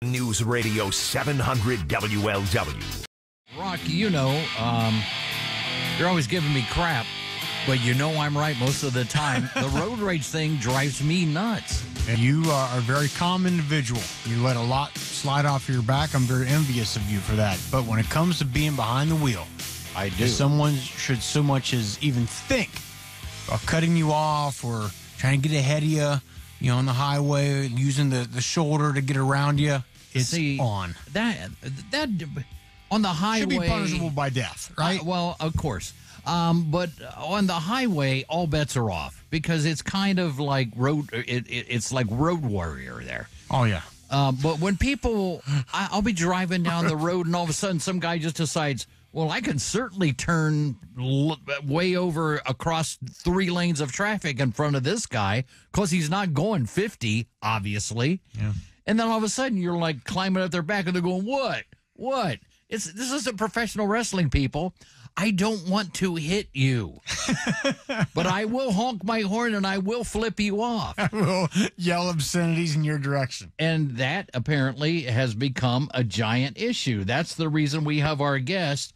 News Radio 700 WLW. Rock, you're always giving me crap, but I'm right most of the time. The road rage thing drives me nuts. And you are a very calm individual. You let a lot slide off your back. I'm very envious of you for that. But when it comes to being behind the wheel, I do. If someone should so much as even think about cutting you off or trying to get ahead of you, on the highway, using the shoulder to get around you, it's on. That on the highway should be punishable by death, right? Well, of course. But on the highway, all bets are off because it's kind of like it's like Road Warrior there. Oh yeah. But when people, I'll be driving down the road and all of a sudden some guy just decides, well, I can certainly turn way over across 3 lanes of traffic in front of this guy because he's not going 50, obviously. Yeah. And then all of a sudden you're like climbing up their back and they're going, what? This isn't professional wrestling, people. I don't want to hit you, but I will honk my horn and I will flip you off. I will yell obscenities in your direction. And that apparently has become a giant issue. That's the reason we have our guest,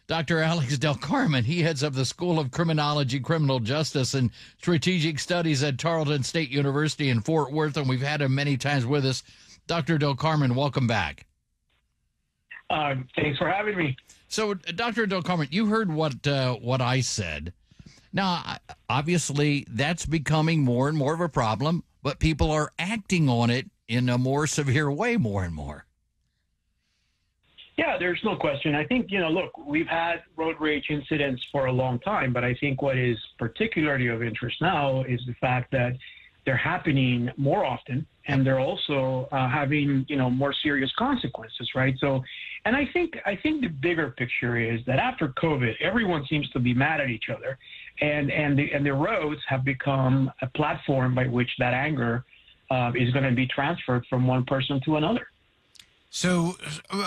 Dr. Alex Del Carmen. He heads up the School of Criminology, Criminal Justice, and Strategic Studies at Tarleton State University in Fort Worth, and we've had him many times with us. Dr. Del Carmen, welcome back. Thanks for having me. So, Dr. Del Carmen, you heard what I said. Now, obviously, that's becoming more and more of a problem, but people are acting on it in a more severe way more and more. Yeah, there's no question. I think, look, we've had road rage incidents for a long time, but I think what is particularly of interest now is the fact that they're happening more often, and they're also having, more serious consequences, right? So, and I think the bigger picture is that after COVID, everyone seems to be mad at each other, and the roads have become a platform by which that anger is going to be transferred from one person to another. So,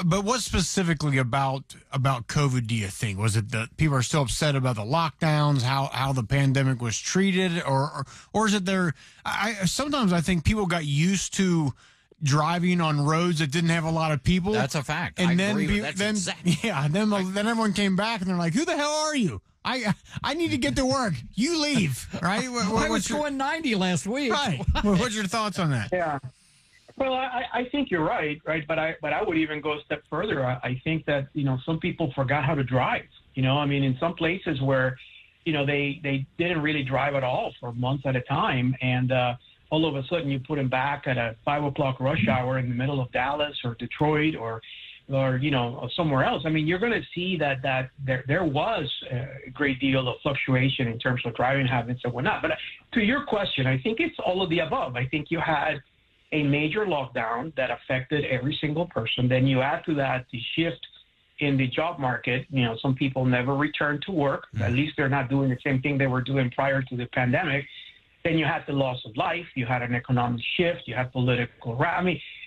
but what specifically about COVID do you think? Was it that people are still upset about the lockdowns, how the pandemic was treated, or is it sometimes I think people got used to driving on roads that didn't have a lot of people. That's a fact. And then everyone came back and they're like, "Who the hell are you? I need to get to work. You leave." Right? I was going 90 last week. Right. What's your thoughts on that? Yeah. Well, I think you're right? But I would even go a step further. I think that, some people forgot how to drive. In some places where, they didn't really drive at all for months at a time. And all of a sudden you put them back at a 5 o'clock rush hour in the middle of Dallas or Detroit or somewhere else. You're going to see that there was a great deal of fluctuation in terms of driving habits and whatnot. But to your question, I think it's all of the above. I think you had a major lockdown that affected every single person. Then you add to that the shift in the job market. Some people never returned to work. At least they're not doing the same thing they were doing prior to the pandemic. Then you had the loss of life. You had an economic shift. You had political.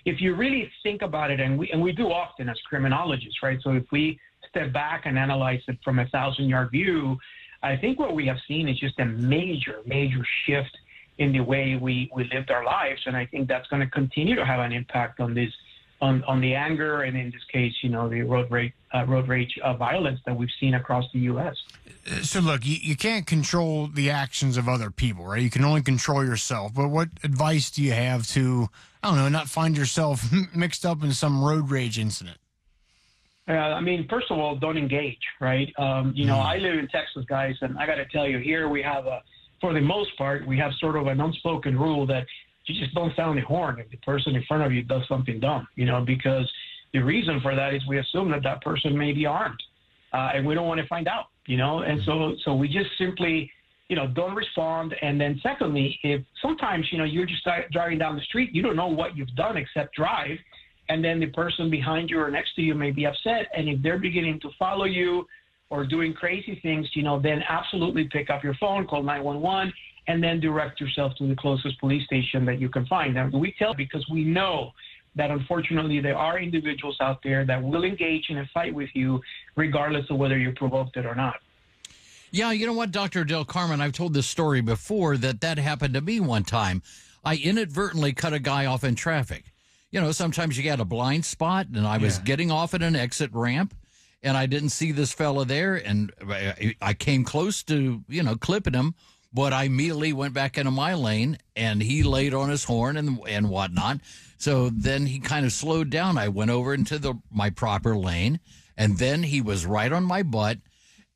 If you really think about it, and we do often as criminologists, right? So if we step back and analyze it from a 1,000-yard view, I think what we have seen is just a major, major shift in the way we lived our lives, and I think that's going to continue to have an impact on the anger, and in this case, the road rage violence that we've seen across the U.S. So, look, you can't control the actions of other people, right? You can only control yourself. But what advice do you have to, not find yourself mixed up in some road rage incident? First of all, don't engage, right? I live in Texas, guys, and I got to tell you, here we have for the most part, we have sort of an unspoken rule that you just don't sound the horn if the person in front of you does something dumb, because the reason for that is we assume that person may be armed, and we don't want to find out, and so we just simply, don't respond. And then secondly, if sometimes, you're just driving down the street, you don't know what you've done except drive, and then the person behind you or next to you may be upset, and if they're beginning to follow you or doing crazy things, then absolutely pick up your phone, call 911, and then direct yourself to the closest police station that you can find. Now, we tell because we know that unfortunately there are individuals out there that will engage in a fight with you regardless of whether you provoked it or not. Yeah, you know what, Dr. Del Carmen, I've told this story before that happened to me one time. I inadvertently cut a guy off in traffic. sometimes you get a blind spot, and I was getting off at an exit ramp, and I didn't see this fella there, and I came close to, clipping him, but I immediately went back into my lane, and he laid on his horn and whatnot. So then he kind of slowed down. I went over into my proper lane, and then he was right on my butt,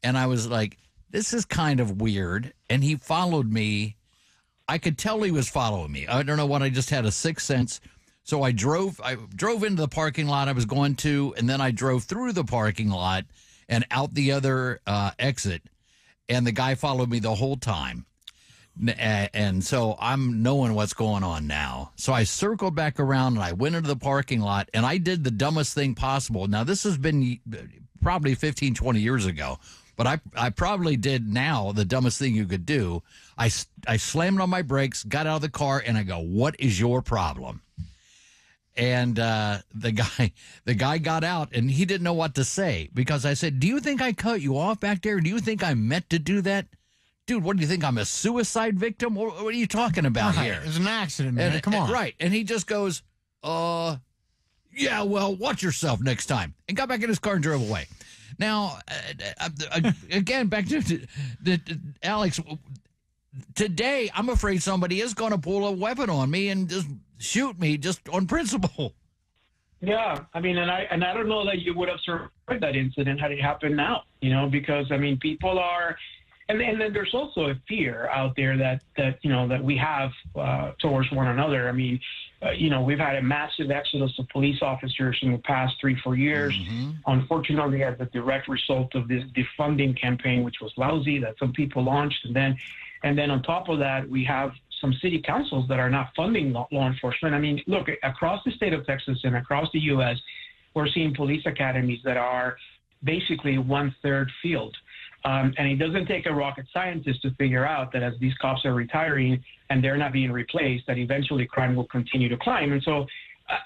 and I was like, this is kind of weird, and he followed me. I could tell he was following me. I don't know what, I just had a sixth sense. So I drove into the parking lot I was going to, and then I drove through the parking lot and out the other exit, and the guy followed me the whole time. And so I'm knowing what's going on now. So I circled back around, and I went into the parking lot, and I did the dumbest thing possible. Now, this has been probably 15, 20 years ago, but I probably did now the dumbest thing you could do. I slammed on my brakes, got out of the car, and I go, "What is your problem?" And the guy got out, and he didn't know what to say, because I said, "Do you think I cut you off back there? Do you think I meant to do that? Dude, what do you think? I'm a suicide victim? What are you talking about here? It was an accident, man. Come on." Right. And he just goes, yeah, well, watch yourself next time. And got back in his car and drove away. Now, again, back to Alex, today I'm afraid somebody is going to pull a weapon on me and just shoot me just on principle. Yeah, I mean, and I don't know that you would have survived that incident had it happened now, because, I mean, people are... And then there's also a fear out there that we have towards one another. I mean, we've had a massive exodus of police officers in the past 3-4 years. Mm-hmm. Unfortunately, as a direct result of this defunding campaign, which was lousy, that some people launched. And then on top of that, we have some city councils that are not funding law enforcement. I mean, look, across the state of Texas and across the U.S., we're seeing police academies that are basically 1/3 field. And it doesn't take a rocket scientist to figure out that as these cops are retiring and they're not being replaced, that eventually crime will continue to climb. And so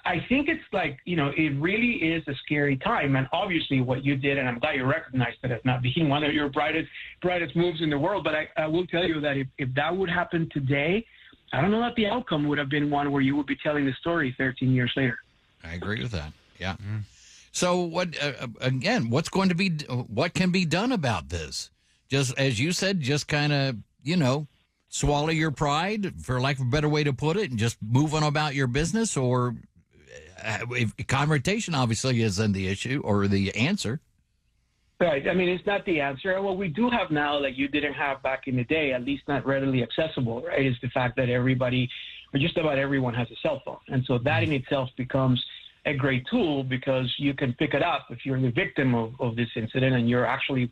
I think it's like, it really is a scary time. And obviously what you did, and I'm glad you recognized that as not being one of your brightest moves in the world. But I will tell you that if that would happen today, I don't know that the outcome would have been one where you would be telling the story 13 years later. I agree with that. Yeah. Mm. So what can be done about this? Just as you said, just kind of, swallow your pride, for lack of a better way to put it, and just move on about your business, or confrontation obviously isn't the issue or the answer. Right. I mean, it's not the answer. What we do have now that you didn't have back in the day, at least not readily accessible, right, is the fact that everybody, or just about everyone, has a cell phone. And so that in itself becomes a great tool, because you can pick it up if you're the victim of this incident and you're actually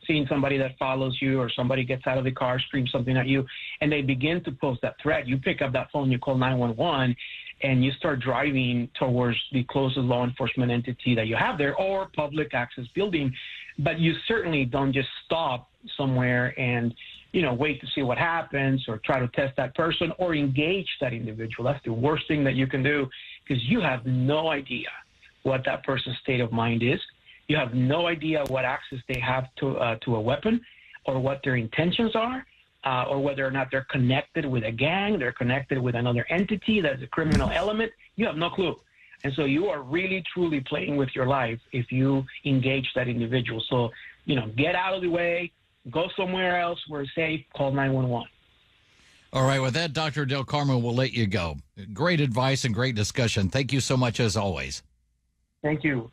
seeing somebody that follows you, or somebody gets out of the car, screams something at you, and they begin to pose that threat. You pick up that phone, you call 911, and you start driving towards the closest law enforcement entity that you have there, or public access building. But you certainly don't just stop somewhere and wait to see what happens, or try to test that person, or engage that individual. That's the worst thing that you can do, because you have no idea what that person's state of mind is. You have no idea what access they have to a weapon, or what their intentions are, or whether or not they're connected with a gang, they're connected with another entity that's a criminal element. You have no clue. And so you are really, truly playing with your life if you engage that individual. So, get out of the way, go somewhere else where it's safe, call 911. All right. With that, Dr. Del Carmen, we'll let you go. Great advice and great discussion. Thank you so much, as always. Thank you.